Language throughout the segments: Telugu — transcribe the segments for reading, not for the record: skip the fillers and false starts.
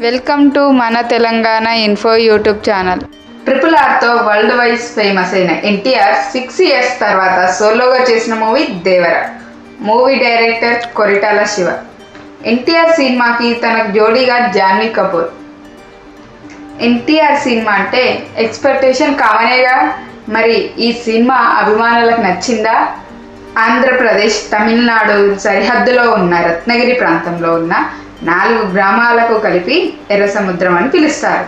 వెల్కమ్ టు మన తెలంగాణ ఇన్ఫో యూట్యూబ్ ఛానల్. RRRతో వరల్డ్ వైజ్ ఫేమస్ అయిన ఎన్టీఆర్ 6 years తర్వాత సోలోగా చేసిన movie Devara. Movie director Koratala Siva. NTR సినిమాకి తనకు జోడీగా జాన్వీ కపూర్. ఎన్టీఆర్ సినిమా అంటే ఎక్స్పెక్టేషన్ కామనేగా. మరి ఈ సినిమా అభిమానులకు నచ్చిందా? ఆంధ్రప్రదేశ్ తమిళనాడు సరిహద్దులో ఉన్న రత్నగిరి ప్రాంతంలో ఉన్న 4 గ్రామాలకు కలిపి ఎర్ర సముద్రం అని పిలుస్తారు.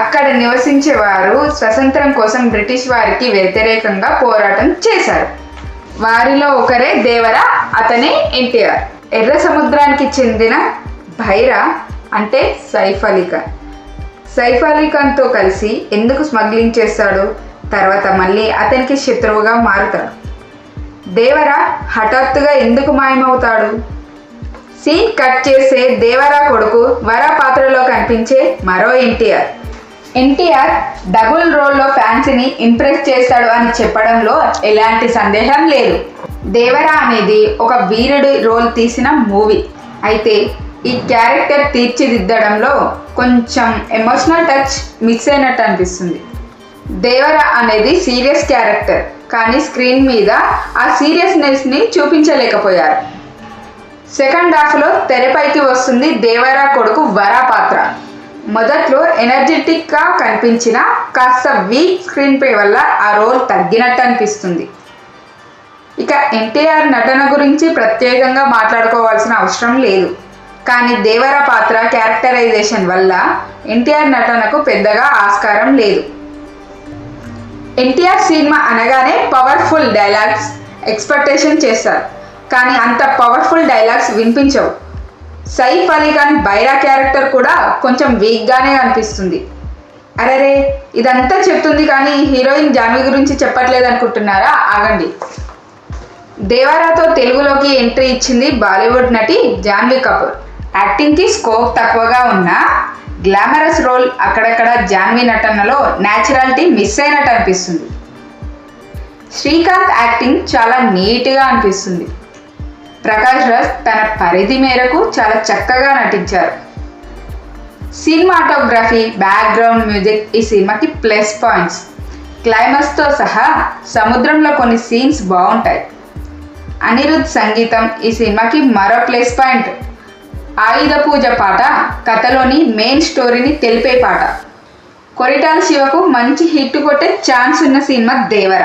అక్కడ నివసించేవారు స్వతంత్రం కోసం బ్రిటిష్ వారికి వ్యతిరేకంగా పోరాటం చేశారు. వారిలో ఒకరే దేవర, అతనే ఎన్టీఆర్. ఎర్ర సముద్రానికి చెందిన భైరా అంటే సైఫ్ అలీ ఖాన్తో కలిసి ఎందుకు స్మగ్లింగ్ చేస్తాడు? తర్వాత మళ్ళీ అతనికి శత్రువుగా మారుతాడు. దేవర హఠాత్తుగా ఎందుకు మాయమవుతాడు? సీన్ కట్ చేసే దేవర కొడుకు వర పాత్రలో కనిపించే మరో ఎన్టీఆర్ డబుల్ రోల్లో ఫ్యాన్స్ని ఇంప్రెస్ చేస్తాడు అని చెప్పడంలో ఎలాంటి సందేహం లేదు. దేవర అనేది ఒక వీరుడి రోల్ తీసిన మూవీ. అయితే ఈ క్యారెక్టర్ తీర్చిదిద్దడంలో కొంచెం ఎమోషనల్ టచ్ మిస్ అయినట్టు అనిపిస్తుంది. దేవర అనేది సీరియస్ క్యారెక్టర్, కానీ స్క్రీన్ మీద ఆ సీరియస్నెస్ని చూపించలేకపోయారు. సెకండ్ హాఫ్లో తెరపైకి వస్తుంది దేవర కొడుకు వర పాత్ర. మొదట్లో ఎనర్జెటిక్గా కనిపించిన కాస్త వీక్ స్క్రీన్ ప్లే వల్ల ఆ రోల్ తగ్గినట్టు అనిపిస్తుంది. ఇక ఎన్టీఆర్ నటన గురించి ప్రత్యేకంగా మాట్లాడుకోవాల్సిన అవసరం లేదు. కానీ దేవర పాత్ర క్యారెక్టరైజేషన్ వల్ల ఎన్టీఆర్ నటనకు పెద్దగా ఆస్కారం లేదు. ఎన్టీఆర్ సినిమా అనగానే పవర్ఫుల్ డైలాగ్స్ ఎక్స్పెక్టేషన్ చేస్తారు, కానీ అంత పవర్ఫుల్ డైలాగ్స్ వినిపించవు. సైఫ్ అలీ ఖాన్ బైరా క్యారెక్టర్ కూడా కొంచెం వీక్గానే అనిపిస్తుంది. అరే ఇదంతా చెప్తుంది కానీ హీరోయిన్ జాన్వీ గురించి చెప్పట్లేదు అనుకుంటున్నారా? ఆగండి. దేవరాతో తెలుగులోకి ఎంట్రీ ఇచ్చింది బాలీవుడ్ నటి జాన్వీ కపూర్. యాక్టింగ్కి స్కోప్ తక్కువగా ఉన్న గ్లామరస్ రోల్ అక్కడక్కడ జాన్వీ నటనలో న్యాచురాలిటీ మిస్ అయినట్టు అనిపిస్తుంది. శ్రీకాంత్ యాక్టింగ్ చాలా నీట్గా అనిపిస్తుంది. ప్రకాష్ రాజ్ తన పరిధి మేరకు చాలా చక్కగా నటించారు. సినిమాటోగ్రఫీ, బ్యాక్గ్రౌండ్ మ్యూజిక్ ఈ సినిమాకి ప్లస్ పాయింట్స్. క్లైమాక్స్తో సహా సముద్రంలో కొన్ని సీన్స్ బాగుంటాయి. అనిరుద్ సంగీతం ఈ సినిమాకి మరో ప్లస్ పాయింట్. ఆయుధ పూజ పాట కథలోని మెయిన్ స్టోరీని తెలిపే పాట. కొరిటాల శివకు మంచి హిట్ కొట్టే ఛాన్స్ ఉన్న సినిమా దేవర.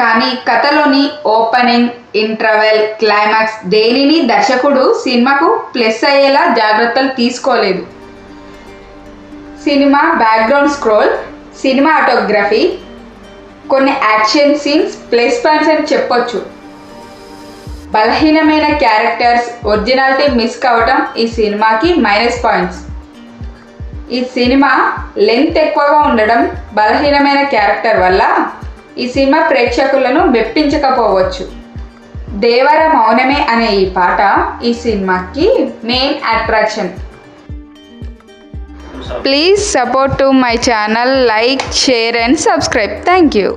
కానీ కథలోని ఓపెనింగ్, ఇంటర్వెల్, క్లైమాక్స్ దేనిని దర్శకుడు సినిమాకు ప్లస్ అయ్యేలా జాగ్రత్తలు తీసుకోలేదు. సినిమా బ్యాక్గ్రౌండ్ స్కోర్, సినిమాటోగ్రఫీ, కొన్ని యాక్షన్ సీన్స్ ప్లస్ పాయింట్స్ అని చెప్పొచ్చు. బలహీనమైన క్యారెక్టర్స్, ఒరిజినాలిటీ మిస్ కావటం ఈ సినిమాకి మైనస్ పాయింట్స్. ఈ సినిమా లెంత్ ఎక్కువగా ఉండడం, బలహీనమైన క్యారెక్టర్ వల్ల ఈ సినిమా ప్రేక్షకులను మెప్పించకపోవచ్చు. దేవర మౌనమే అనే ఈ పాట ఈ సినిమాకి main attraction. Please support to my channel, like, share and subscribe. Thank you.